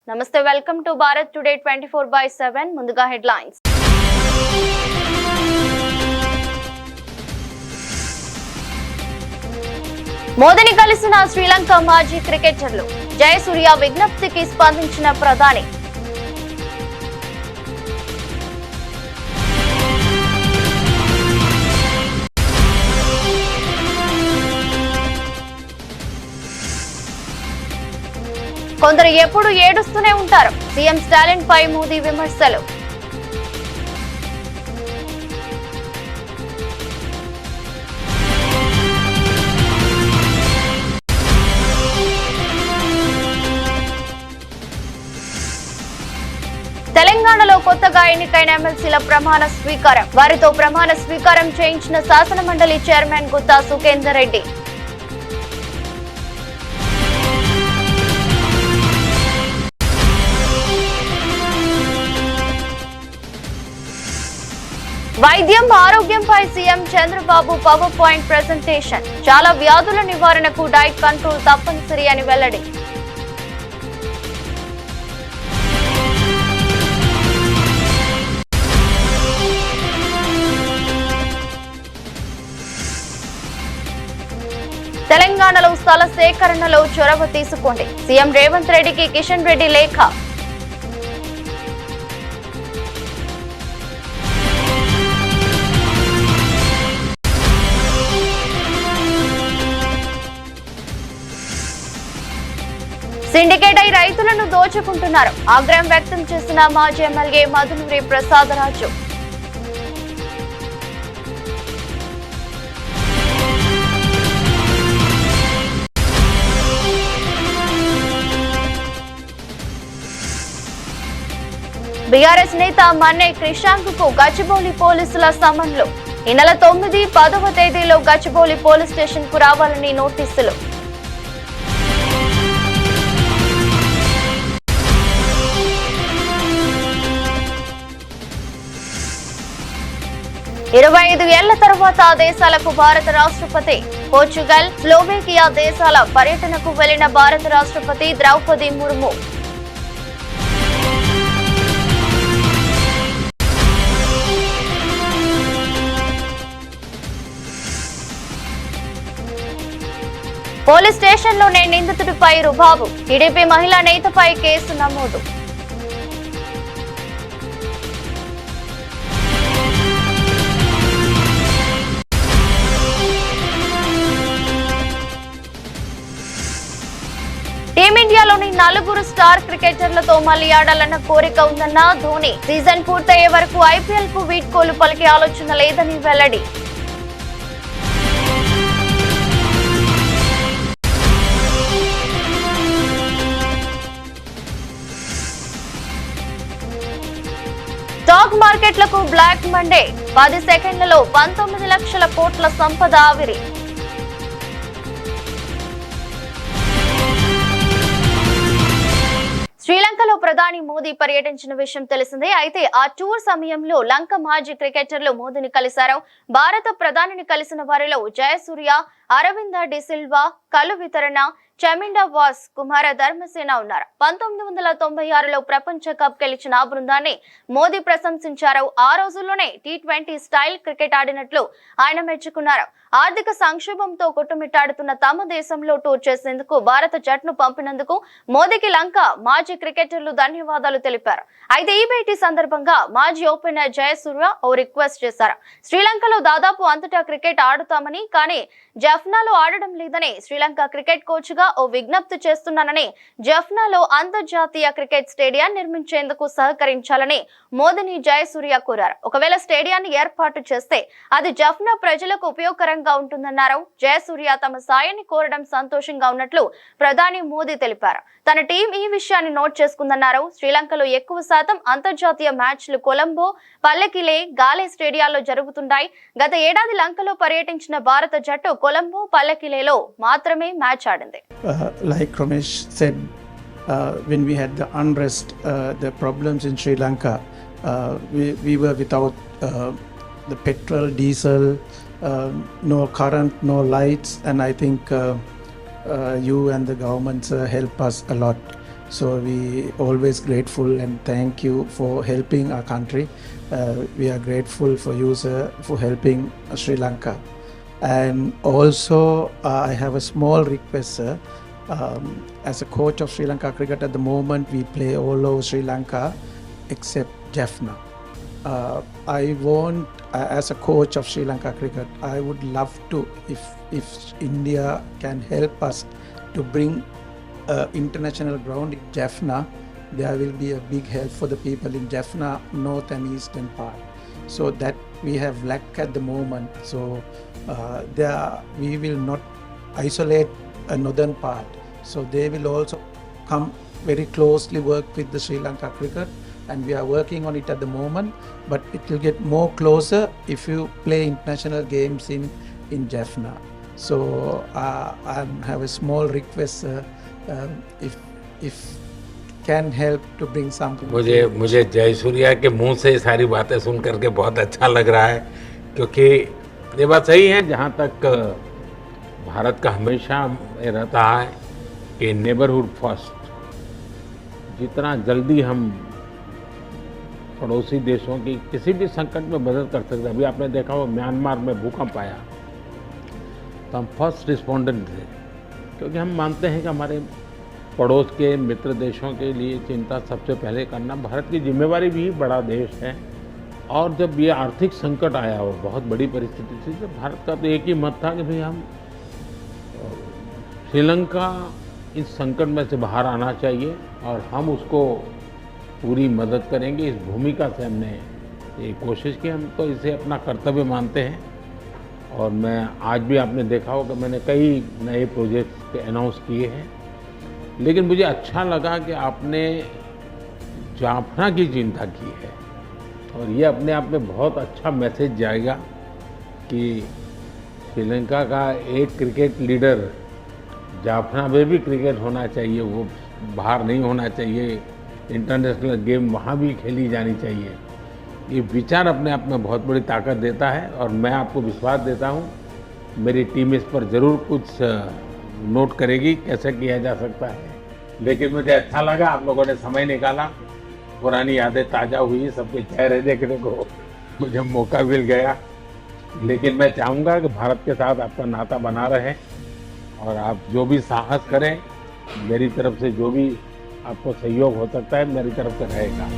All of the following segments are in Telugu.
నమస్తే, వెల్కమ్ టు భారత్ టుడే 24/7. ముందుగా హెడ్లైన్స్. మోదీని కలిసిన శ్రీలంక మాజీ క్రికెటర్లు. జయసూర్య విజ్ఞప్తికి స్పందించిన ప్రధాని. కొందరు ఎప్పుడు ఏడుస్తూనే ఉంటారు. సీఎం స్టాలిన్ పై మోదీ విమర్శలు. తెలంగాణలో కొత్తగా ఎన్నికైన ఎమ్మెల్సీల ప్రమాణ స్వీకారం. వారితో ప్రమాణ స్వీకారం చేయించిన శాసన మండలి చైర్మన్ గుత్తా సుఖేందర్ రెడ్డి. వైద్యం ఆరోగ్యంపై CM Chandrababu power point presentation. చాలా వ్యాధుల నివారణకు డైట్ కంట్రోల్ తప్పనిసరి అని వెల్లడి. తెలంగాణలో స్థల సేకరణలో చొరవ తీసుకోండి. సీఎం రేవంత్ రెడ్డికి కిషన్ రెడ్డి లేఖ. సిండికేట్ అయి రైతులను దోచుకుంటున్నారు. ఆగ్రహం వ్యక్తం చేసిన మాజీ ఎమ్మెల్యే మధునూరి ప్రసాదరాజు. బీఆర్ఎస్ నేత మన్నే క్రిషాంక్ కు గచ్చిబౌలి పోలీసుల సమన్లు. ఈ నెల 9, 10వ తేదీలో గచ్చిబౌలి పోలీస్ స్టేషన్ కు రావాలని నోటీసులు. 25 ఏళ్ల తర్వాత దేశాలకు భారత రాష్ట్రపతి. పోర్చుగల్, స్లోవేకియా దేశాల పర్యటనకు వెళ్లిన భారత రాష్ట్రపతి ద్రౌపది ముర్ము. పోలీస్ స్టేషన్లోనే నిందితుడిపై రుబాబు. టీడీపీ మహిళా నేతపై కేసు నమోదు. టీమిండియాలోని 4 స్టార్ క్రికెటర్లతో మళ్లీ ఆడాలన్న కోరిక ఉందన్న ధోని. సీజన్ పూర్తయ్యే వరకు ఐపీఎల్ కు వీడ్కోలు పలికే ఆలోచన లేదని వెల్లడి. స్టాక్ మార్కెట్లకు బ్లాక్ మండే. 10 సెకండ్లలో 19 లక్షల కోట్ల సంపద ఆవిరి. శ్రీలంకలో ప్రధాని మోదీ పర్యటించిన విషయం తెలిసిందే. అయితే ఆ టూర్ సమయంలో లంక మాజీ క్రికెటర్లు మోదీని కలిశారు. భారత ప్రధానిని కలిసిన వారిలో జయసూర్య, అరవింద డిసిల్వా, కలు వితరణ, చమిండా వాస్, కుమార ధర్మసేన ఉన్నారు. 1996లో ప్రపంచ కప్ గెలిచిన ఆ బృందాన్ని మోదీ ప్రశంసించారు. ఆ రోజుల్లోనే T20 స్టైల్ క్రికెట్ ఆడినట్లు ఆయన మెచ్చుకున్నారు. ఆర్థిక సంక్షోభంతో కొట్టుమిట్టాడుతున్న తమ దేశంలో టూర్ చేసేందుకు భారత జట్టును పంపినందుకు మోదీకి లంక మాజీ క్రికెటర్లు ధన్యవాదాలు తెలిపారు. అయితే ఈ భేటీ సందర్భంగా మాజీ ఓపెనర్ జయసూర్య ఓ రిక్వెస్ట్ చేశారు. శ్రీలంకలో దాదాపు అంతటా క్రికెట్ ఆడుతామని, కానీ జఫ్నాలో ఆడడం లేదని శ్రీలంక క్రికెట్ కోచ్ గా ఓ విజ్ఞప్తి చేస్తున్నానని, జఫ్నాలో అంతర్జాతీయ క్రికెట్ స్టేడియాన్ని నిర్మించేందుకు సహకరించాలని మోదీని జయసూర్య కోరారు. ఒకవేళ స్టేడియాన్ని ఏర్పాటు చేస్తే అది జఫ్నా ప్రజలకు ఉపయోగకరంగా ఉంటుందన్నారు. జయసూర్య తమ సాయాన్ని కోరడం సంతోషంగా ఉన్నట్లు ప్రధాని మోదీ తెలిపారు. తన టీం ఈ విషయాన్ని నోట్ చేసుకుందన్నారు. శ్రీలంకలో ఎక్కువ శాతం అంతర్జాతీయ మ్యాచ్లు కొలంబో, పల్లెకిలే, గాలే స్టేడియాల్లో జరుగుతుంటాయి. గత ఏడాది లంకలో పర్యటించిన భారత జట్టు కొలంబో, పల్లెకిలేలో మాత్రమే మ్యాచ్ ఆడింది. Like Ramesh said, when we had the unrest, the problems in Sri Lanka, we were without the petrol, diesel, no current, no lights, and I think you and the government help us a lot. So we always grateful and thank you for helping our country. We are grateful for you, sir, for helping Sri Lanka. And also, I have a small request, sir. As a coach of Sri Lanka cricket at the moment, we play all over Sri Lanka except Jaffna. I want, as a coach of Sri Lanka cricket, I would love to, if India can help us to bring international ground in Jaffna, there will be a big help for the people in Jaffna, north and eastern part. So that we have lack at the moment. So we will not isolate a northern part. So they will also come very closely work with the Sri Lanka cricket, and we are working on it at the moment. But it will get more closer if you play international games in Jaffna. So I have a small request, if can help to bring something. मुझे जयसूर्या के मुंह से ये सारी बातें सुन करके बहुत अच्छा लग रहा है, क्योंकि ये बात सही है। जहाँ तक भारत का हमेशा ये रहता है कि नेबरहुड फर्स्ट, जितना जल्दी हम पड़ोसी देशों की किसी भी संकट में मदद कर सकते हैं। अभी आपने देखा हो म्यांमार में भूकंप आया तो हम फर्स्ट रिस्पोंडेंट थे, क्योंकि हम मानते हैं कि हमारे पड़ोस के मित्र देशों के लिए चिंता सबसे पहले करना भारत की जिम्मेवारी भी। बड़ा देश है, और जब ये आर्थिक संकट आया और बहुत बड़ी परिस्थिति थी, तो भारत का तो एक ही मत था कि भाई हम श्रीलंका इस संकट में से बाहर आना चाहिए और हम उसको पूरी मदद करेंगे। इस भूमिका से हमने ये कोशिश की, हम तो इसे अपना कर्तव्य मानते हैं। और मैं आज भी आपने देखा होगा मैंने कई नए प्रोजेक्ट्स अनाउंस किए हैं, लेकिन मुझे अच्छा लगा कि आपने जाफना की चिंता की है, और ये अपने आप में बहुत अच्छा मैसेज जाएगा कि श्रीलंका का एक क्रिकेट लीडर, जाफना में भी क्रिकेट होना चाहिए, वो बाहर नहीं होना चाहिए, इंटरनेशनल गेम वहाँ भी खेली जानी चाहिए। ये विचार अपने आप में बहुत बड़ी ताकत देता है, और मैं आपको विश्वास देता हूँ मेरी टीम इस पर ज़रूर कुछ नोट करेगी कैसे किया जा सकता है। लेकिन मुझे अच्छा लगा आप लोगों ने समय निकाला, पुरानी यादें ताज़ा हुई, सबके चेहरे देखने को मुझे मौका मिल गया। लेकिन मैं चाहूँगा कि भारत के साथ आपका नाता बना रहे, और आप जो भी साहस करें, मेरी तरफ से जो भी आपको सहयोग हो सकता है मेरी तरफ से रहेगा।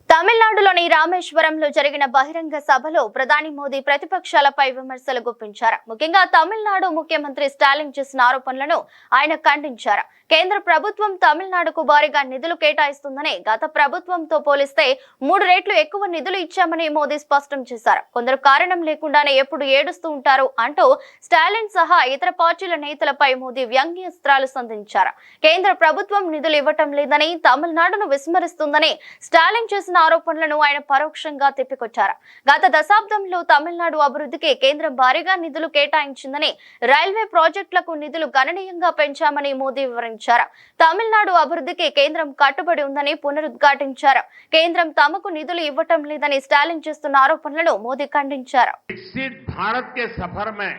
తమిళనాడులోని రామేశ్వరంలో జరిగిన బహిరంగ సభలో ప్రధాని మోదీ ప్రతిపక్షాలపై విమర్శలు గుప్పించారు. ముఖ్యంగా తమిళనాడు ముఖ్యమంత్రి స్టాలిన్ చేసిన ఆరోపణలను ఆయన ఖండించారు. కేంద్ర ప్రభుత్వం తమిళనాడుకు భారీగా నిధులు కేటాయిస్తుందని, గత ప్రభుత్వంతో పోలిస్తే 3 రెట్లు ఎక్కువ నిధులు ఇచ్చామని మోదీ స్పష్టం చేశారు. కొందరు కారణం లేకుండానే ఎప్పుడు ఏడుస్తూ ఉంటారు అంటూ స్టాలిన్ సహా ఇతర పార్టీల నేతలపై మోదీ వ్యంగ్యాస్త్రాలు సంధించారు. కేంద్ర ప్రభుత్వం నిధులు ఇవ్వటం లేదని, తమిళనాడును విస్మరిస్తుందని స్టాలిన్ చేసిన ఆరోపణలను ఆయన పరోక్షంగా తిప్పికొట్టారు. గత దశాబ్దంలో తమిళనాడు అభివృద్ధికి కేంద్రం భారీగా నిధులు కేటాయించిందని, రైల్వే ప్రాజెక్టులకు నిధులు గణనీయంగా పెంచామని మోదీ వివరించారు. తమిళనాడు అభివృద్ధికి కేంద్రం కట్టుబడి ఉందని పునరుద్ఘాటించారు. కేంద్రం తమకు నిధులు ఇవ్వటం లేదని స్టాలిన్ చేస్తున్న ఆరోపణలను మోదీ ఖండించారు. विकसित भारत के सफर में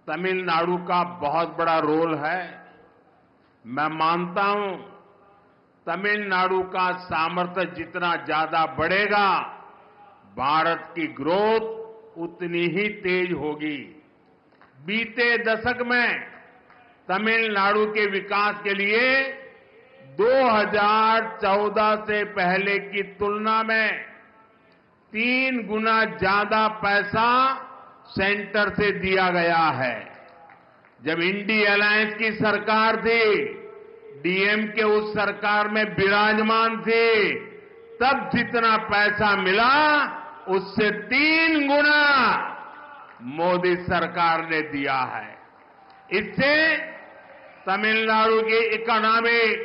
तमिलनाडु का बहुत बड़ा रोल है। मैं मानता हूं तमिलनाडु का सामर्थ्य जितना ज्यादा बढ़ेगा, भारत की ग्रोथ उतनी ही तेज होगी। बीते दशक में तमिलनाडु के विकास के लिए 2014 से पहले की तुलना में 3 गुना ज्यादा पैसा सेंटर से दिया गया है। जब इंडी अलायंस की सरकार थी, डीएमके उस सरकार में विराजमान थे, तब जितना पैसा मिला उससे 3 गुना मोदी सरकार ने दिया है। इससे तमिलनाडु की इकोनॉमिक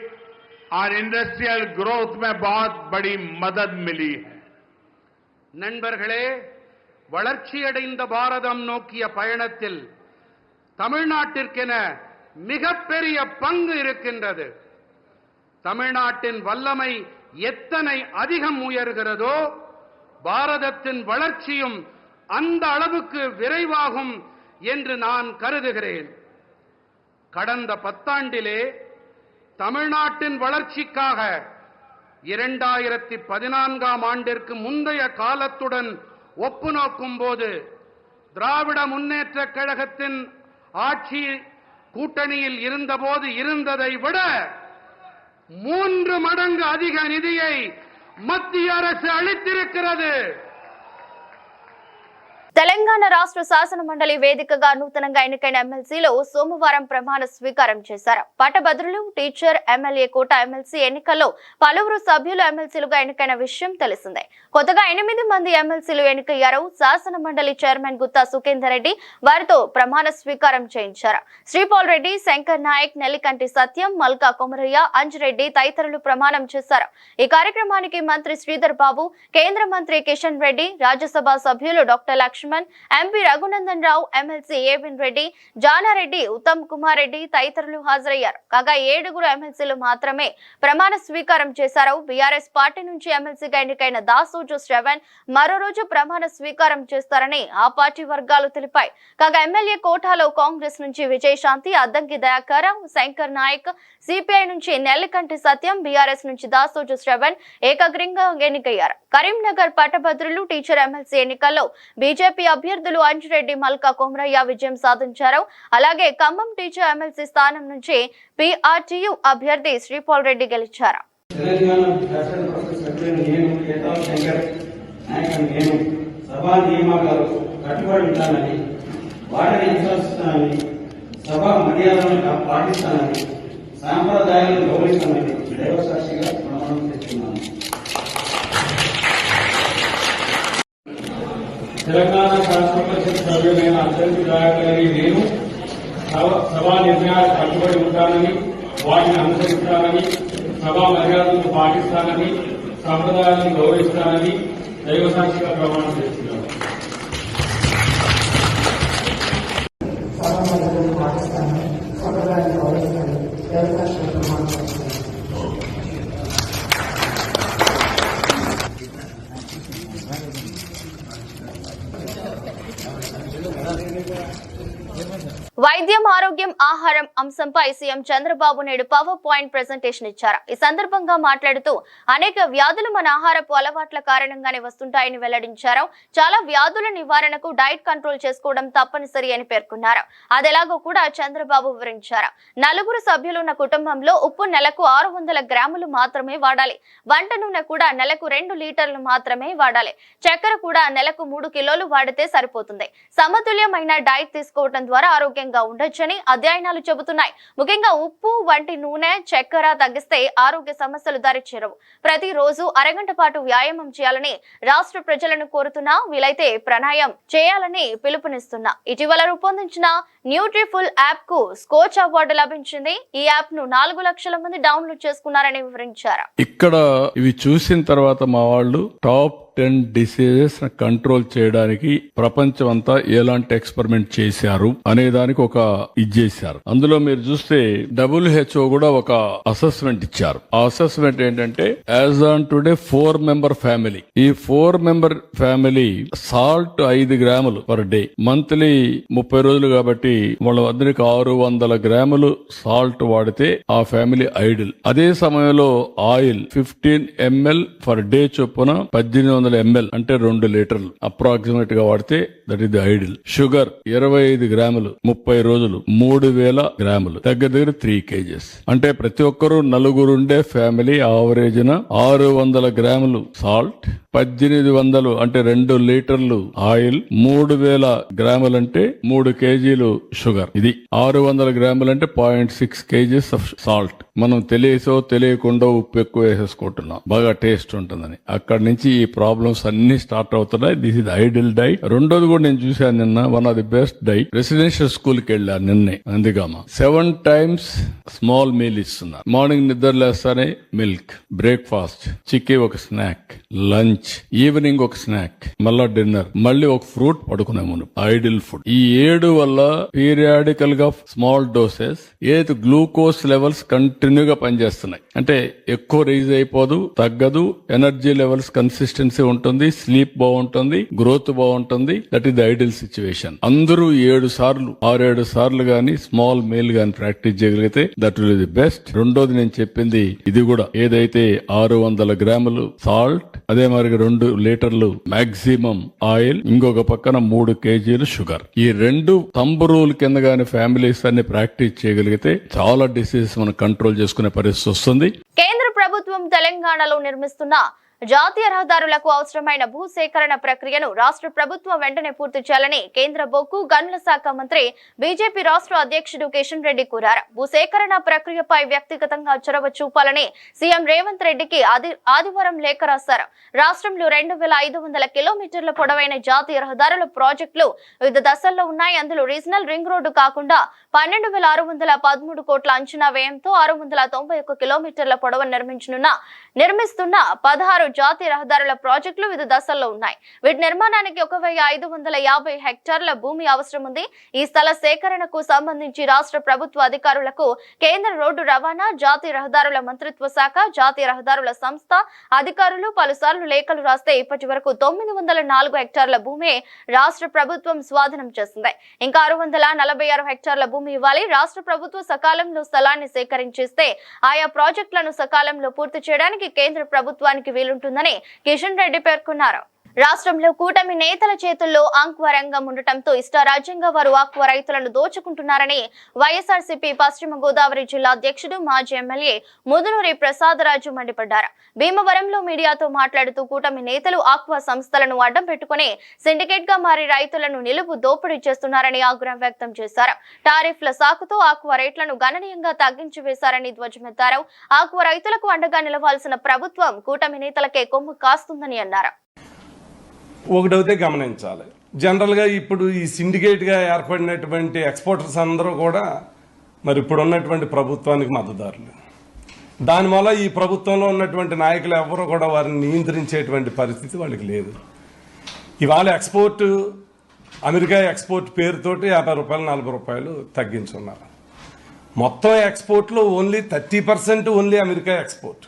और इंडस्ट्रियल ग्रोथ में बहुत बड़ी मदद मिली है। நண்பர்களே, வளர்ச்சியடைந்த பாரதம் நோக்கிய பயணத்தில் தமிழ்நாட்டிற்கென மிகப்பெரிய பங்கு இருக்கின்றது. தமிழ்நாட்டின் வல்லமை எத்தனை அதிகம் உயர்கிறதோ, பாரதத்தின் வளர்ச்சியும் அந்த அளவுக்கு விரைவாகும் என்று நான் கருதுகிறேன். கடந்த 10 ஆண்டிலே தமிழ்நாட்டின் வளர்ச்சிக்காக 2014ஆம் ஆண்டிற்கு முந்தைய காலத்துடன் ஒப்பு நோக்கும் போது திராவிட முன்னேற்றக் கழகத்தின் ஆட்சி கூட்டணியில் இருந்தபோது இருந்ததை விட 3 மடங்கு அதிக நிதியை மத்திய அரசு అளித்திருக்கிறது. తెలంగాణ రాష్ట్ర శాసన మండలి వేదికగా నూతనంగా ఎన్నికైన ఎమ్మెల్సీలు సోమవారం ప్రమాణ స్వీకారం చేశారు. పట్టభద్రులు, టీచర్, ఎమ్మెల్యే కోట ఎమ్మెల్సీ ఎన్నికల్లో పలువురు సభ్యులు ఎమ్మెల్సీలుగా ఎన్నికైన విషయం తెలిసిందే. కొత్తగా 8 మంది ఎమ్మెల్సీలు ఎన్నికయ్యారు. శాసన మండలి చైర్మన్ గుత్తా సుఖేందర్ రెడ్డి వారితో ప్రమాణ స్వీకారం చేయించారు. శ్రీపాల్ రెడ్డి, శంకర్ నాయక్, నెల్లికంటి సత్యం, మల్కా కొమరయ్య, అంజిరెడ్డి తదితరులు ప్రమాణం చేశారు. ఈ కార్యక్రమానికి మంత్రి శ్రీధర్ బాబు, కేంద్ర మంత్రి కిషన్ రెడ్డి, రాజ్యసభ సభ్యులు doctor Laxman, MP Raghunandan Rao, MLC ఏవిన్ Reddy, Jana Reddy, Uttam Kumar Reddy తదితరులు హాజరయ్యారు. కాగా 7 ఎమ్మెల్సీలు మాత్రమే ప్రమాణ స్వీకారం చేశారు. బీఆర్ఎస్ పార్టీ నుంచి ఎమ్మెల్సీగా ఎన్నికైన దాసోజు శ్రవణ్ మరో రోజు ప్రమాణ స్వీకారం చేస్తారని ఆ పార్టీ వర్గాలు తెలిపాయి. కాగా ఎమ్మెల్యే కోటాలో కాంగ్రెస్ నుంచి విజయశాంతి, అద్దంకి దయాకర్, శంకర్ నాయక్, సిపిఐ నుంచి నెల్లికంటి సత్యం, బీఆర్ఎస్ నుంచి దాసోజు శ్రవణ్ ఏకగ్రీవంగా ఎన్నికయ్యారు. కరీంనగర్ పట్టభద్రులు, టీచర్ ఎమ్మెల్సీ ఎన్నికల్లో బీజేపీ అభ్యర్థులు అంజిరెడ్డి, మల్కా కొమరయ్య విజయం సాధించారు. అలాగే ఖమ్మం టీచర్ ఎమ్మెల్సీ స్థానం నుంచి పీఆర్టీయూ అభ్యర్థి శ్రీపాల్ రెడ్డి గెలిచారు. సాంప్రదాయాలను గౌరవిస్తానని దైవసాక్షిగా ప్రమాణం చేస్తున్నాను. తెలంగాణ శాసన పరిషత్ సభ్యులైన అత్యంత దయాకరని నేను సభా నిర్ణయాలకు కట్టుబడి ఉంటానని, వాటిని అనుసరిస్తానని, సభా మర్యాదలను పాటిస్తానని, సంప్రదాయాలను గౌరవిస్తానని దైవసాక్షిగా ప్రమాణం చేస్తున్నాను. వైద్యం, ఆరోగ్యం, ఆహారం అంశంపై CM Chandrababu Naidu power point presentation ఇచ్చారు. ఈ సందర్భంగా మాట్లాడుతూ అనేక వ్యాధులు మన ఆహారపు అలవాట్ల కారణంగానే వస్తుంటాయని వెల్లడించారు. చాలా వ్యాధుల నివారణకు డైట్ కంట్రోల్ చేసుకోవడం తప్పనిసరి అని పేర్కొన్నారు. అదెలాగో కూడా చంద్రబాబు వివరించారు. 4 సభ్యులున్న కుటుంబంలో ఉప్పు నెలకు 600 గ్రాములు మాత్రమే వాడాలి. వంట నూనె కూడా నెలకు 2 లీటర్లు మాత్రమే వాడాలి. చక్కెర కూడా నెలకు 3 కిలోలు వాడితే సరిపోతుంది. సమతుల్యమైన డైట్ తీసుకోవడం ద్వారా ఆరోగ్యంగా ఉండొచ్చని అధ్యయనాలు చెబుతున్నాయి. ముఖ్యంగా ఉప్పు వంటి నూనె, చక్కెర తగ్గిస్తే ఆరోగ్య సమస్యలు దరిచేరవు. ప్రతిరోజు అరగంట పాటు వ్యాయామం చేయాలని రాష్ట్ర ప్రజలను కోరుతున్నా, వీలైతే ప్రాణాయామం చేయాలని పిలుపునిస్తున్నా. ఇటీవల రూపొందించిన న్యూట్రిఫుల్ యాప్ కు స్కోచ్ అవార్డు లభించింది. ఈ యాప్ ను 4 లక్షల మంది డౌన్లోడ్ చేసుకున్నారని వివరించారు. ఇక్కడ ఇవి చూసిన తర్వాత మా వాళ్ళు టాప్ 10 డిసీజెస్ కంట్రోల్ చేయడానికి ప్రపంచం అంతా ఎలాంటి ఎక్స్పెరిమెంట్ చేశారు అనే దానికి ఒక చేశారు. అందులో మీరు చూస్తే WHO కూడా ఒక అసెస్మెంట్ ఇచ్చారు. ఆ అసెస్మెంట్ ఏంటంటే as on today 4 member family, ఈ 4 మెంబర్ ఫ్యామిలీ సాల్ట్ 5 గ్రాములు పర్ డే, మంత్లీ 30 రోజులు కాబట్టి వాళ్ళ వద్దరికి 600 గ్రాములు సాల్ట్ వాడితే ఆ ఫ్యామిలీ ఐడిల్. అదే సమయంలో ఆయిల్ 15 ml పర్ డే చొప్పున 1800 ml అంటే 2 లీటర్లు అప్రాక్సిమేట్ గా వాడితే that is the ideal. Sugar 25 గ్రాములు 30 రోజులు 3000 గ్రాములు, దగ్గర 3 kgs. అంటే ప్రతి ఒక్కరు 4 ఉండే ఫ్యామిలీ యావరేజ్ 600 గ్రాములు సాల్ట్, 1800 అంటే 2 లీటర్లు ఆయిల్, 3000 గ్రాములు అంటే 3 కేజీలు షుగర్. ఇది 600 గ్రాములు అంటే 0.6 kgs ఆఫ్ సాల్ట్. మనం తెలియసో తెలియకుండా ఉప్పు ఎక్కువ వేసేసుకుంటున్నాం, బాగా టేస్ట్ ఉంటుందని. అక్కడి నుంచి ఈ ప్రాబ్లమ్స్ అన్ని స్టార్ట్ అవుతున్నాయి. This is ideal diet. రెండోది కూడా నేను చూశాను నిన్న, one of the best diet. Residential school కి వెళ్ళాను నిన్నే అందుకమ్మా. 7 times స్మాల్ మీల్ ఇస్తున్నారు. మార్నింగ్ నిద్ర లేస్తానే మిల్క్, బ్రేక్ఫాస్ట్, చిక్కీ ఒక స్నాక్, లంచ్, లంచ్, ఈవినింగ్ ఒక స్నాక్, మళ్ళా డిన్నర్, మళ్ళీ ఒక ఫ్రూట్ పడుకునే ముందు. Ideal food. ఈ 7 వల్ల పీరియాడికల్ గా స్మాల్ డోసెస్ ఏది గ్లూకోజ్ లెవెల్స్ కంటిన్యూగా పనిచేస్తున్నాయి. అంటే ఎక్కువ రైజ్ అయిపోదు, తగ్గదు, ఎనర్జీ లెవెల్స్ కన్సిస్టెన్సీ ఉంటుంది, స్లీప్ బాగుంటుంది, గ్రోత్ బాగుంటుంది. That is the ideal situation. అందరూ 7 సార్లు 6-7 సార్లు గానీ స్మాల్ మీల్ గానీ ప్రాక్టీస్ చేయగలిగితే దట్ విల్ ది బెస్ట్. రెండోది నేను చెప్పింది ఇది కూడా, ఏదైతే 600 గ్రాములు సాల్ట్, అదే మరి 2 లీటర్లు మాక్సిమం ఆయిల్, ఇంకొక పక్కన 3 కేజీలు షుగర్. ఈ 2 థంబ్ రూల్ కింద గానీ ఫ్యామిలీస్ అన్ని ప్రాక్టీస్ చేయగలిగితే చాలా డిసీజెస్ మనం కంట్రోల్ చేసుకునే పరిస్థితి వస్తుంది. కేంద్ర ప్రభుత్వం తెలంగాణలో నిర్మిస్తున్న జాతీయ రహదారులకు అవసరమైన భూసేకరణ ప్రక్రియను రాష్ట్ర ప్రభుత్వం వెంటనే పూర్తి చేయాలని కేంద్ర బొగ్గు గనుల శాఖ మంత్రి బీజేపీ రాష్ట్ర అధ్యక్షుడు కిషన్ రెడ్డి కోరారు. భూసేకరణ ప్రక్రియపై వ్యక్తిగతంగా చొరవ చూపాలని సీఎం రేవంత్ రెడ్డికి ఆదివారం లేఖ రాశారు. రాష్ట్రంలో 2500 కిలోమీటర్ల పొడవైన జాతీయ రహదారుల ప్రాజెక్టులు వివిధ దశల్లో ఉన్నాయి. అందులో రీజనల్ రింగ్ రోడ్డు కాకుండా 12,613 కోట్ల అంచనా వ్యయంతో 691 కిలోమీటర్ల పొడవు నిర్మిస్తున్న 16 జాతీయ రహదారుల ప్రాజెక్టులు వివిధ దశల్లో ఉన్నాయి. వీటి నిర్మాణానికి 1,550 హెక్టార్ల భూమి అవసరం ఉంది. ఈ స్థల సేకరణకు సంబంధించి రాష్ట్ర ప్రభుత్వ అధికారులకు కేంద్ర రోడ్డు రవాణా, జాతీయ రహదారుల మంత్రిత్వ శాఖ, జాతీయ రహదారుల సంస్థ అధికారులు పలుసార్లు లేఖలు రాస్తే ఇప్పటి వరకు 904 హెక్టార్ల భూమి రాష్ట్ర ప్రభుత్వం స్వాధీనం చేసింది. ఇంకా 646 హెక్టార్ల భూమి ఇవ్వాలి. రాష్ట్ర ప్రభుత్వం సకాలంలో స్థలాన్ని సేకరించేస్తే ఆయా ప్రాజెక్టులను సకాలంలో పూర్తి చేయడానికి కేంద్ర ప్రభుత్వానికి వీలుంటుందని కిషన్ రెడ్డి పేర్కొన్నారు. రాష్ట్రంలో కూటమి నేతల చేతుల్లో ఆక్వా రంగం ఉండటంతో ఇష్టారాజ్యంగా వారు ఆక్వా రైతులను దోచుకుంటున్నారని వైఎస్ఆర్సీపీ పశ్చిమ గోదావరి జిల్లా అధ్యక్షుడు మాజీ ఎమ్మెల్యే ముదునూరి ప్రసాదరాజు మండిపడ్డారు. భీమవరంలో మీడియాతో మాట్లాడుతూ కూటమి నేతలు ఆక్వా సంస్థలను అడ్డం పెట్టుకుని సిండికేట్ గా మారి రైతులను నిలుపు దోపిడీ చేస్తున్నారని ఆగ్రహం వ్యక్తం చేశారు. టారిఫ్ల సాకుతో ఆక్వా రేట్లను గణనీయంగా తగ్గించి వేశారని ధ్వజమెత్తారు. ఆక్వా రైతులకు అండగా నిలవాల్సిన ప్రభుత్వం కూటమి నేతలకే కొమ్ము కాస్తుందని అన్నారు. ఒకటైతే గమనించాలి, జనరల్గా ఇప్పుడు ఈ సిండికేట్గా ఏర్పడినటువంటి ఎక్స్పోర్టర్స్ అందరూ కూడా మరి ఇప్పుడు ఉన్నటువంటి ప్రభుత్వానికి మద్దతుదారులు. దానివల్ల ఈ ప్రభుత్వంలో ఉన్నటువంటి నాయకులు ఎవరూ కూడా వారిని నియంత్రించేటువంటి పరిస్థితి వాళ్ళకి లేదు. ఇవాళ ఎక్స్పోర్ట్, అమెరికా ఎక్స్పోర్ట్ పేరుతోటి 50 రూపాయలు 40 రూపాయలు తగ్గించున్నారు. మొత్తం ఎక్స్పోర్ట్లో ఓన్లీ 30% ఓన్లీ అమెరికా ఎక్స్పోర్ట్,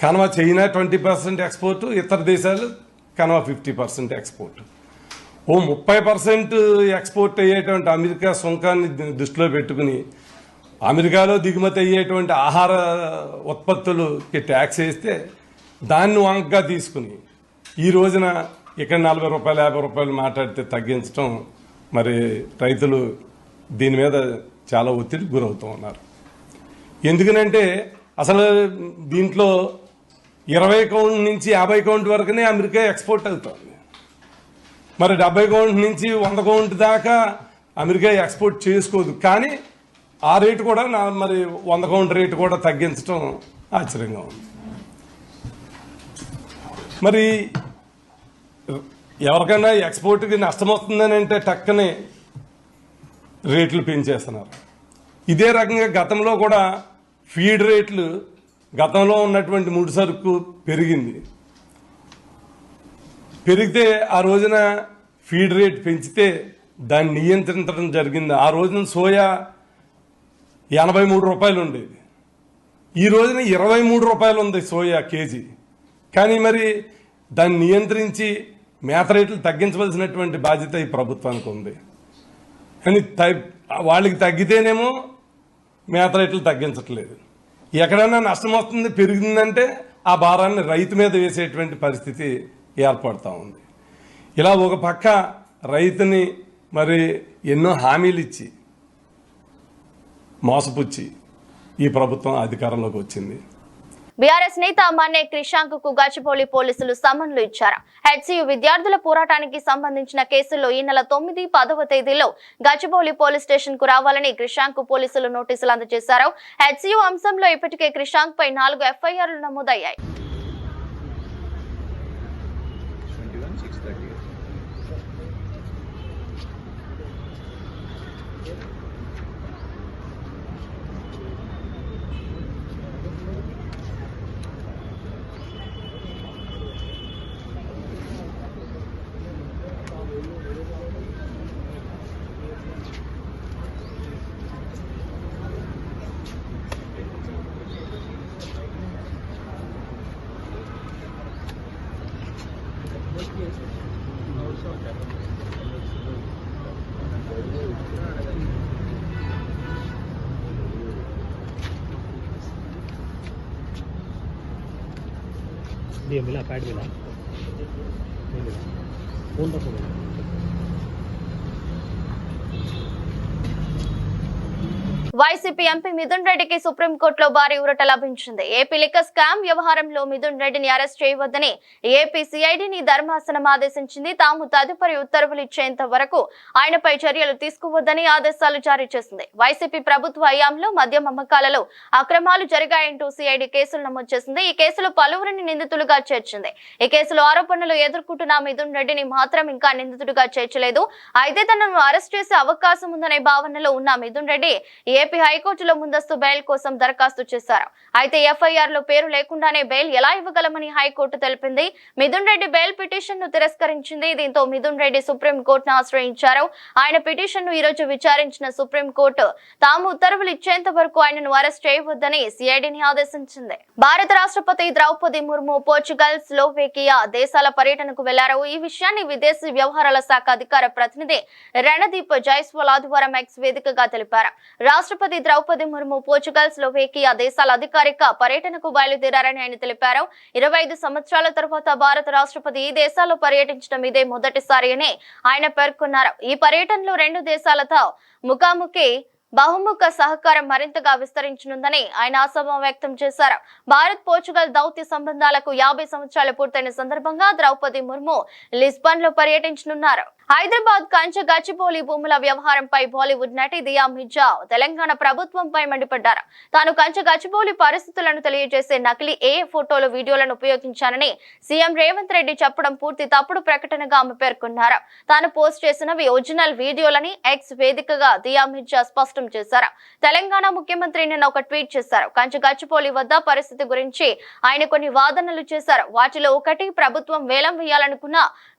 కనుక చైనా 20% ఎక్స్పోర్ట్, ఇతర దేశాలు కనుక 50% ఎక్స్పోర్ట్. 30% ఎక్స్పోర్ట్ అయ్యేటువంటి అమెరికా సుంకాన్ని దృష్టిలో పెట్టుకుని అమెరికాలో దిగుమతి అయ్యేటువంటి ఆహార ఉత్పత్తులకి ట్యాక్స్ వేస్తే దాన్ని వంకగా తీసుకుని ఈ రోజున ఇక్కడ 40 రూపాయలు 50 రూపాయలు మాట్లాడితే తగ్గించడం, మరి రైతులు దీని మీద చాలా ఒత్తిడికి గురవుతూ ఉన్నారు. ఎందుకనంటే అసలు దీంట్లో 20 కౌంట్ నుంచి 50 కౌంట్ వరకునే అమెరికా ఎక్స్పోర్ట్ అవుతుంది. మరి 70 కౌంట్ నుంచి 100 కౌంట్ దాకా అమెరికా ఎక్స్పోర్ట్ చేసుకోదు. కానీ ఆ రేటు కూడా మరి 100 కౌంట్ రేటు కూడా తగ్గించడం ఆశ్చర్యంగా ఉంది. మరి ఎవరికైనా ఎక్స్పోర్ట్కి నష్టం వస్తుందని అంటే టక్కనే రేట్లు పెంచేస్తున్నారు. ఇదే రకంగా గతంలో కూడా ఫీడ్ రేట్లు, గతంలో ఉన్నటువంటి ముడి సరుకు పెరిగితే ఆ రోజున ఫీడ్ రేట్ పెంచితే దాన్ని నియంత్రించడం జరిగింది. ఆ రోజున సోయా 83 రూపాయలు ఉండేది, ఈ రోజున 23 రూపాయలు ఉంది సోయా కేజీ. కానీ మరి దాన్ని నియంత్రించి మేత రేట్లు తగ్గించవలసినటువంటి బాధ్యత ఈ ప్రభుత్వానికి ఉంది. కానీ వాళ్ళకి తగ్గితేనేమో మేత రేట్లు తగ్గించట్లేదు. ఎక్కడైనా నష్టం వస్తుంది, పెరిగిందంటే ఆ భారాన్ని రైతు మీద వేసేటువంటి పరిస్థితి ఏర్పడుతూ ఉంది. ఇలా ఒక పక్క రైతుని మరి ఎన్నో హామీలు ఇచ్చి మోసపుచ్చి ఈ ప్రభుత్వం అధికారంలోకి వచ్చింది. బీఆర్ఎస్ నేత మన్నే క్రిషాంక్ కు గచ్చిబౌలి పోలీసులు సమన్లు ఇచ్చారు. హెచ్సియు విద్యార్థుల పోరాటానికి సంబంధించిన కేసుల్లో ఈ నెల 9, 10వ తేదీలో గచ్చిబౌలి పోలీస్ స్టేషన్ కు రావాలని క్రిషాంక్ పోలీసులు నోటీసులు అందజేశారు. హెచ్సియు అంశంలో ఇప్పటికే క్రిషాంక్ పై 4 ఎఫ్ఐఆర్లు నమోదయ్యాయి. ये मिला पैड मिला फोन रखो వైసీపీ ఎంపీ మిథున్ రెడ్డికి సుప్రీంకోర్టులో భారీ ఊరట లభించింది. ఏపీ లిక్కర్ స్కామ్ వ్యవహారంలో మిథున్ రెడ్డిని అరెస్ట్ చేయవద్దని ఏపీ సిఐడిని ధర్మాసనం ఆదేశించింది. తాము తదుపరి ఉత్తర్వులు ఇచ్చేంత వరకు ఆయనపై చర్యలు తీసుకోవద్దని ఆదేశాలు జారీ చేసింది. వైసీపీ ప్రభుత్వ హయాంలో మద్యం అమ్మకాలలో అక్రమాలు జరిగాయంటూ సిఐడి కేసులు నమోదు చేసింది. ఈ కేసులో పలువురిని నిందితులుగా చేర్చింది. ఈ కేసులో ఆరోపణలు ఎదుర్కొంటున్న మిథున్ రెడ్డిని మాత్రం ఇంకా నిందితుడిగా చేర్చలేదు. అయితే తనను అరెస్ట్ చేసే అవకాశం ఉందనే భావనలో ఉన్న మిథున్ రెడ్డి ఏపీ హైకోర్టులో ముందస్తు బెయిల్ కోసం దరఖాస్తు చేశారు. అయితే ఎఫ్ఐఆర్ లో పేరు లేకుండానే బెయిల్ ఎలా ఇవ్వగలమని హైకోర్టు తెలిపింది. మిథున్ రెడ్డి బెయిల్ పిటిషన్ ను తిరస్కరించింది. దీంతో మిథున్ రెడ్డి సుప్రీంకోర్టును ఆశ్రయించారు. ఆయన పిటిషన్ ను ఈ రోజు విచారించిన సుప్రీంకోర్టు తాము ఉత్తర్వులు ఇచ్చేంత వరకు ఆయనను అరెస్ట్ చేయవద్దని సిఐడిని ఆదేశించింది. భారత రాష్ట్రపతి ద్రౌపది ముర్ము పోర్చుగల్, స్లోవేకియా దేశాల పర్యటనకు వెళ్లారు. ఈ విషయాన్ని విదేశీ వ్యవహారాల శాఖ అధికార ప్రతినిధి రణదీప్ జైస్వాల్ ఆదివారం ఎక్స్ వేదికగా తెలిపారు. రాష్ట్రపతి ద్రౌపది ముర్ము పోర్చుగల్, స్లోవేకియా దేశాల అధికారిక పర్యటనకు బయలుదేరారని ఆయన తెలిపారు. 25 సంవత్సరాల తర్వాత భారత రాష్ట్రపతి ఈ దేశాల్లో పర్యటించడం ఇదే మొదటిసారి అని ఆయన పేర్కొన్నారు. ఈ పర్యటనలో రెండు దేశాలతో ముఖాముఖి బహుముఖ సహకారం మరింతగా విస్తరించనుందని ఆయన ఆశాభావం వ్యక్తం చేశారు. భారత్ పోర్చుగల్ దౌత్య సంబంధాలకు 50 సంవత్సరాలు పూర్తయిన సందర్భంగా ద్రౌపది ముర్ము లిస్బన్ లో పర్యటించనున్నారు. హైదరాబాద్ కంచె గచ్చిబౌలి భూముల వ్యవహారంపై బాలీవుడ్ నటి దియా మిర్జా తెలంగాణ ప్రభుత్వంపై మండిపడ్డారు. తాను కంచె గచ్చిబౌలి పరిస్థితులను తెలియజేసే నకిలీ ఫోటోలు, వీడియోలను ఉపయోగించానని సీఎం రేవంత్ రెడ్డి చెప్పడం పూర్తి తప్పుడు ప్రకటనగా ఆమె పేర్కొన్నారు. తాను పోస్ట్ చేసినవి ఒరిజినల్ వీడియోలని ఎక్స్ వేదికగా దియా మిర్జా స్పష్టం చేశారు. తెలంగాణ ముఖ్యమంత్రి నిన్న ఒక ట్వీట్ చేశారు. కంచె గచ్చిబౌలి వద్ద పరిస్థితి గురించి ఆయన కొన్ని వాదనలు చేశారు. వాటిలో ఒకటి, ప్రభుత్వం వేలం వేయాలనుకున్న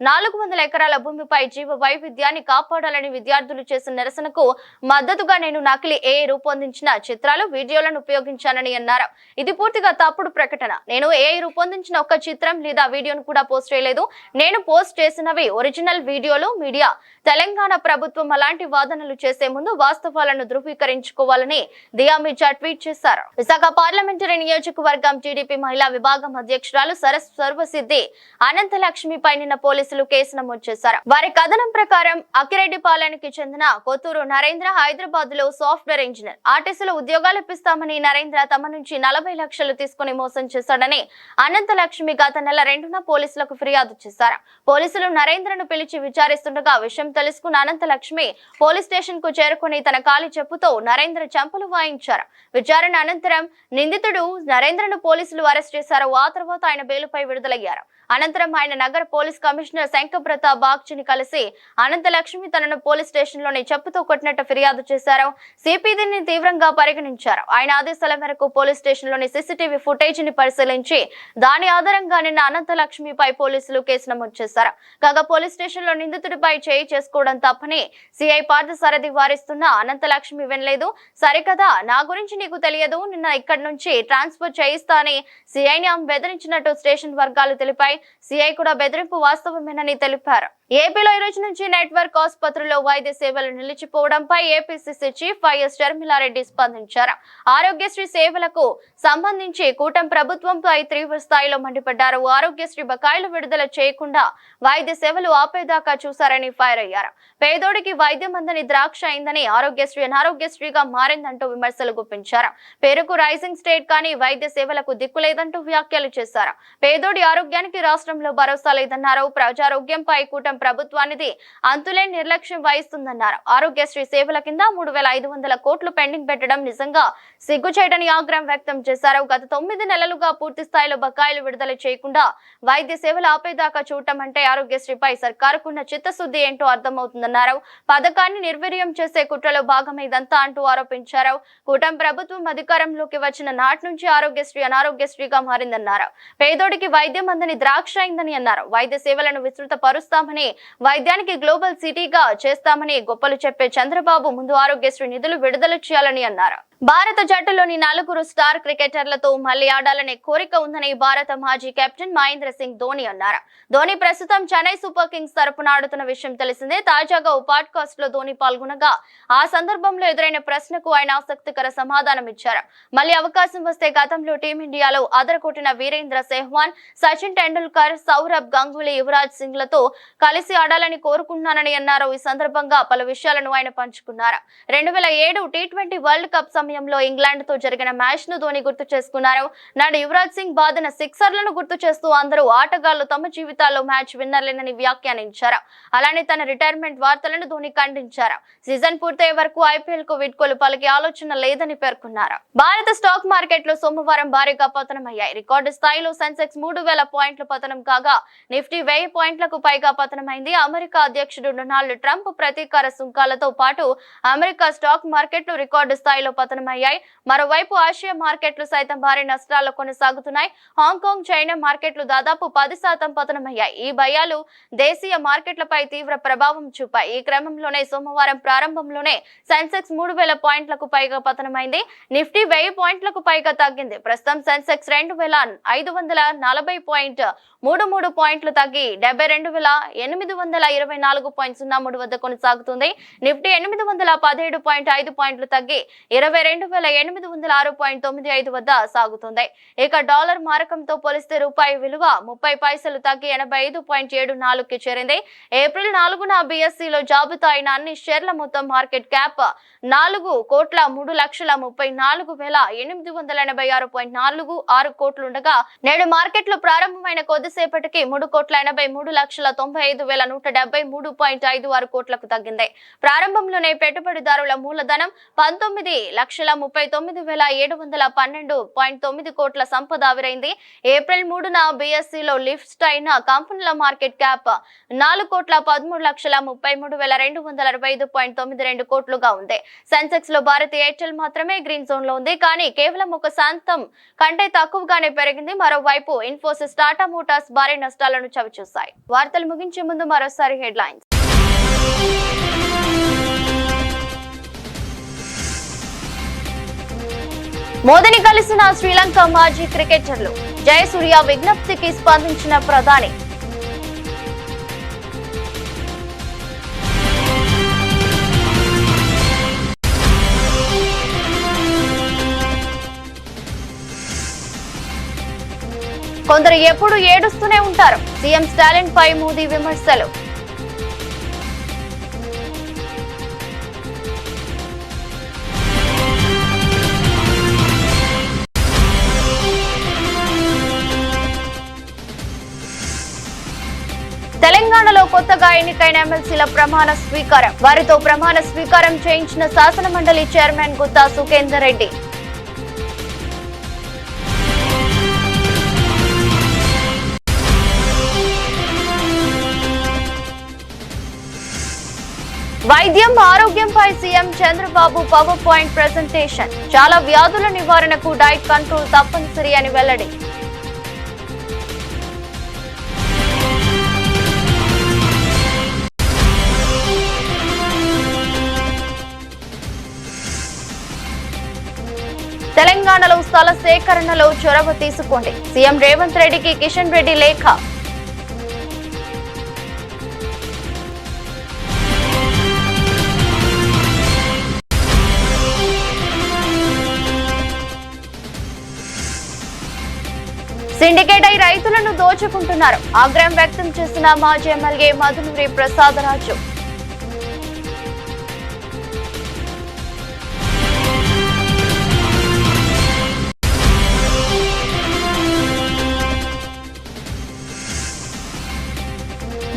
400 ఎకరాల భూమిపై జీవ వైవిధ్యాన్ని కాపాడాలని విద్యార్థులు చేసిన నిరసనకు మద్దతుగా నేను నకిలీ రూపొందించిన చిత్రాలు, వీడియోలను ఉపయోగించానని అన్నారు. ఇది పూర్తిగా తప్పుడు ప్రకటన. నేను రూపొందించిన ఒక్క చిత్రం లేదా వీడియోను కూడా పోస్ట్ చేయలేదు. నేను పోస్ట్ చేసినవి ఒరిజినల్ వీడియోలు. మీడియా తెలంగాణ ప్రభుత్వం అలాంటి వాదనలు చేసే ముందు వాస్తవాలను ధృవీకరించుకోవాలని దియా మిర్జా ట్వీట్ చేశారు. విశాఖ పార్లమెంటరీ నియోజకవర్గం టీడీపీ మహిళా విభాగం అధ్యక్షురాలు సర్వసిద్ధి అనంతలక్ష్మిపై నిన్న పోలీసులు కేసు నమోదు చేశారు. వారి కథనం ప్రకారం అక్కిరెడ్డిపాలెంకి చెందిన కొత్తూరు నరేంద్ర హైదరాబాద్ లో సాఫ్ట్వేర్ ఇంజనీర్. ఆర్టీసీలో ఉద్యోగాలు ఇప్పిస్తామని నరేంద్ర తమ నుంచి 40 లక్షలు తీసుకుని మోసం చేశాడని అనంతలక్ష్మి గత నెల 2న పోలీసులకు ఫిర్యాదు చేశారు. పోలీసులు నరేంద్రను పిలిచి విచారిస్తుండగా విషయం తెలుసుకున్న అనంతలక్ష్మి పోలీస్ స్టేషన్ కు చేరుకుని తన కాలి చెప్పుతో నరేంద్ర చెంపలు వాయించారు. విచారణ అనంతరం నిందితుడు నరేంద్రను పోలీసులు అరెస్ట్ చేశారు. ఆ తర్వాత ఆయన బెయిలుపై విడుదలయ్యారు. అనంతరం ఆయన నగర పోలీస్ కమిషనర్ శంకర్ప్రతాప్ బాగ్చిని కలిసి అనంతలక్ష్మి తనను పోలీస్ స్టేషన్ లోని చెప్పుతో కొట్టినట్టు ఫిర్యాదు చేశారు. సిపి దీన్ని తీవ్రంగా పరిగణించారు. ఆయన ఆదేశాల మేరకు పోలీస్ స్టేషన్ లోని సీసీటీవీ ఫుటేజ్ ని పరిశీలించి దాని ఆధారంగా నిన్న అనంతలక్ష్మిపై పోలీసులు కేసు నమోదు చేశారు. కాగా పోలీస్ స్టేషన్ లో నిందితుడిపై చేయి చేసుకోవడం తప్పని సిఐ పార్థసారథి వారిస్తున్న అనంతలక్ష్మి వినలేదు. సరికదా, నా గురించి నీకు తెలియదు, నిన్న ఇక్కడి నుంచి ట్రాన్స్ఫర్ చేయిస్తా అని సిఐని ఆమె బెదిరించినట్టు స్టేషన్ వర్గాలు తెలిపాయి. సిఐ కూడా బెదిరింపు వాస్తవమేనని తెలిపారు. ఏపీలో ఈ రోజు నుంచి నెట్వర్క్ ఆసుపత్రుల్లో వైద్య సేవలు నిలిచిపోవడంపై ఏపీసీసీ చీఫ్ వైఎస్ షర్మిలారెడ్డి స్పందించారు. ఆరోగ్యశ్రీ సేవలకు సంబంధించి కూటమి ప్రభుత్వంపై తీవ్ర స్థాయిలో మండిపడ్డారు. ఆరోగ్యశ్రీ బకాయిలు విడుదల చేయకుండా వైద్య సేవలు ఆపేదాకా చూశారని ఫైర్ అయ్యారు. పేదోడికి వైద్యం అందని ద్రాక్ష అయిందని, ఆరోగ్యశ్రీ అనారోగ్యశ్రీగా మారిందంటూ విమర్శలు గుప్పించారు. పేరుకు రైజింగ్ స్టేట్ కానీ వైద్య సేవలకు దిక్కులేదంటూ వ్యాఖ్యలు చేశారు. పేదోడి ఆరోగ్యానికి రాష్ట్రంలో భరోసా లేదన్నారు. ప్రజారోగ్యంపై కూటమి ప్రభుత్వానికి అంతులేని నిర్లక్ష్యం వహిస్తుందన్నారు. ఆరోగ్యశ్రీ సేవల కింద 3,500 కోట్లు పెండింగ్ పెట్టడం నిజంగా సిగ్గుచేటని ఆగ్రహం వ్యక్తం చేశారు. గత 9 నెలలుగా పూర్తి స్థాయిలో బకాయిలు విడుదల చేయకుండా వైద్య సేవలు ఆపేదాకా చూడటం అంటే ఆరోగ్యశ్రీపై సర్కారుకున్న చిత్తశుద్ధి ఏంటో అర్థమవుతుందన్నారు. పథకాన్ని నిర్వీర్యం చేసే కుట్రలో భాగమే ఇదంతా అంటూ ఆరోపించారు. కూటమి ప్రభుత్వం అధికారంలోకి వచ్చిన నాటి నుంచి ఆరోగ్యశ్రీ అనారోగ్యశ్రీగా మారిందన్నారు. పేదోడికి వైద్యం అందని ద్రాక్ష అయిందని అన్నారు. వైద్య సేవలను విస్తృత పరుస్తామని రాష్ట్రాన్ని వైద్యానికి గ్లోబల్ సిటీగా చేస్తామని గొప్పలు చెప్పే చంద్రబాబు ముందు ఆరోగ్యశ్రీ నిధులు విడుదల చేయాలని అన్నారు. భారత జట్టులోని 4 స్టార్ క్రికెటర్లతో మళ్లీ ఆడాలనే కోరిక ఉందని భారత మాజీ కెప్టెన్ మహేంద్ర సింగ్ ధోని అన్నారు. ధోని ప్రస్తుతం చెన్నై సూపర్ కింగ్స్ తరపున ఆడుతున్న విషయం తెలిసిందే. తాజాగా ఓ పాడ్కాస్ట్ లో ధోని పాల్గొనగా ఆ సందర్భంలో ఎదురైన ప్రశ్నకు ఆయన ఆసక్తికర సమాధానం ఇచ్చారు. మళ్లీ అవకాశం వస్తే గతంలో టీమిండియాలో అదరకొట్టిన వీరేంద్ర సెహ్వాగ్, సచిన్ టెండూల్కర్, సౌరభ్ గంగూలీ, యువరాజ్ సింగ్ లతో కలిసి ఆడాలని కోరుకున్నానని అన్నారు. ఈ సందర్భంగా పలు విషయాలను ఆయన పంచుకున్నారు. 2007 టీ20 వరల్డ్ కప్ సమయంలో ఇంగ్లాండ్ తో జరిగిన మ్యాచ్ ను ధోని గుర్తు చేసుకున్నారు. నాడు యువరాజ్ సింగ్ బాదిన సిక్సర్లను గుర్తు చేస్తూ అందరూ ఆటగాళ్లు తమ జీవితాల్లో మ్యాచ్ విన్నర్లేనని వ్యాఖ్యానించారు. అలానే తన రిటైర్మెంట్ వార్తలను ధోని ఖండించారు. సీజన్ పూర్తయ్యే వరకు ఐపీఎల్ కు వీడ్కోలు పలికే ఆలోచన లేదని పేర్కొన్నారు. భారత స్టాక్ మార్కెట్ లో సోమవారం భారీగా పతనమయ్యాయి. రికార్డు స్థాయిలో సెన్సెక్స్ 3000 పాయింట్ల పతనం కాగా నిఫ్టీ 1000 పాయింట్లకు పైగా పతనమైంది. అమెరికా అధ్యక్షుడు డొనాల్డ్ ట్రంప్ ప్రతీకార సుంకాలతో పాటు అమెరికా స్టాక్ మార్కెట్లు రికార్డు స్థాయిలో పతనమయ్యాయి. మరోవైపు ఆసియా మార్కెట్లు సైతం భారీ నష్టాల్లో కొనసాగుతున్నాయి. హాంకాంగ్, చైనా మార్కెట్లు దాదాపు 10% పతనమయ్యాయి. ఈ భయాలు దేశీయ మార్కెట్లపై తీవ్ర ప్రభావం చూపాయి. ఈ క్రమంలోనే సోమవారం ప్రారంభంలోనే సెన్సెక్స్ 3000 పాయింట్లకు పైగా పతనమైంది. నిఫ్టీ 1000 పాయింట్లకు పైగా తగ్గింది. ప్రస్తుతం సెన్సెక్స్ 25,533 పాయింట్లు తగ్గి 72,824.03 వద్ద కొనసాగుతుంది. నిఫ్టీ 817.5 పాయింట్లు తగ్గి 22,806.95 వద్ద సాగుతుంది. ఇక డాలర్ మారకంతో పోలిస్తే రూపాయి విలువ 30 పైసలు తగ్గి 85.74కి చేరింది. ఏప్రిల్ 4న బీఎస్సీలో జాబితా అయిన అన్ని షేర్ల మొత్తం మార్కెట్ క్యాప్ 4,3,34,886.46 కోట్లుండగా నేడు మార్కెట్లు ప్రారంభమైన కొద్దిసేపటికి 3,83,95,173.56 కోట్లకు తగ్గింది. ప్రారంభంలోనే పెట్టుబడిదారుల మూలధనం 19,39,712.9 కోట్ల సంపద ఆవిరైంది. ఏప్రిల్ 3న బీఎస్సీలో లిస్ట్ అయిన కంపెనీల మార్కెట్ క్యాప్ 4,13,33,265.92 కోట్లుగా ఉంది. సెన్సెక్స్ లో భారతీయ ఎయిర్టెల్ మాత్రమే గ్రీన్ జోన్ లో ఉంది. కానీ కేవలం 1% కంటే తక్కువగానే పెరిగింది. మరోవైపు ఇన్ఫోసిస్, టాటా మోటార్స్ భారీ నష్టాలను చవిచూశాయి. వార్తలు ముగించే ముందు మరోసారి హెడ్లైన్స్. మోదీని కలిసిన శ్రీలంక మాజీ క్రికెటర్లు. జయసూర్య విజ్ఞప్తికి స్పందించిన ప్రధాని. కొందరు ఎప్పుడు ఏడుస్తూనే ఉంటారు. సీఎం స్టాలిన్ పై మోదీ విమర్శలు. తెలంగాణలో కొత్తగా ఎన్నికైన ఎమ్మెల్సీల ప్రమాణ స్వీకారం. వారితో ప్రమాణ స్వీకారం చేయించిన శాసన మండలి చైర్మన్ గుత్తా సుఖేందర్ రెడ్డి. వైద్యం, ఆరోగ్యంపై CM Chandrababu power point presentation. చాలా వ్యాధుల నివారణకు డైట్ కంట్రోల్ తప్పనిసరి అని వెల్లడి. తెలంగాణలో స్థల సేకరణలో చొరవ తీసుకోండి. సీఎం రేవంత్ రెడ్డికి కిషన్ రెడ్డి లేఖ. సిండికేట్ అయి రైతులను దోచుకుంటున్నారు. ఆగ్రహం వ్యక్తం చేసిన మాజీ ఎమ్మెల్యే మధునూరి ప్రసాదరాజు.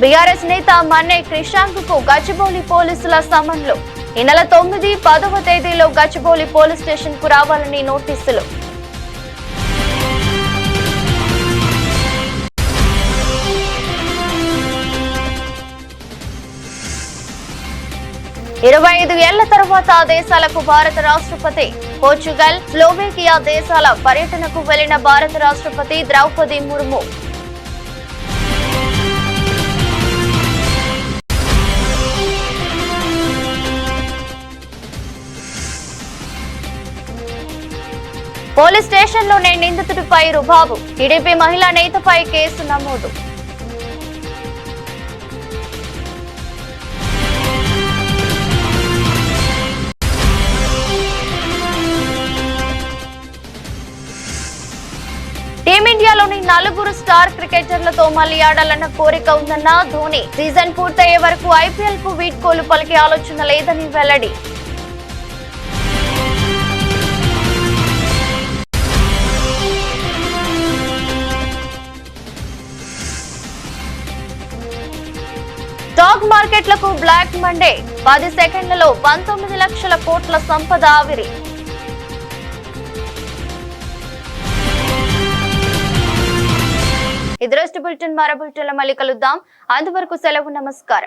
బీఆర్ఎస్ నేత మన్నే క్రిషాంక్ కు గచ్చిబౌలి పోలీసుల సమన్లు. ఈ నెల 9, 10వ తేదీలో గచ్చిబౌలి పోలీస్ స్టేషన్ కు రావాలని నోటీసులు. ఇరవై 25 ఏళ్ల తర్వాత దేశాలకు భారత రాష్ట్రపతి. పోర్చుగల్, స్లోవేకియా దేశాల పర్యటనకు వెళ్లిన భారత రాష్ట్రపతి ద్రౌపది ముర్ము. పోలీస్ స్టేషన్లోనే నిందితుడిపై రుబాబు, టీడీపీ మహిళా నేతపై కేసు నమోదు. టీమిండియాలోని 4 స్టార్ క్రికెటర్లతో మళ్లీ ఆడాలన్న కోరిక ఉందన్న ధోని. సీజన్ పూర్తయ్యే వరకు ఐపీఎల్ కు వీడ్కోలు పలికే ఆలోచన లేదని వెల్లడి. స్టాక్ మార్కెట్లకు బ్లాక్ మండే, 10 సెకండ్లలో 19 లక్షల కోట్ల సంపద ఆవిరి. ఇది రోజు బులెటిన్. మరో బులెటిన్లో మళ్ళీ కలుద్దాం. అంతవరకు సెలవు, నమస్కారం.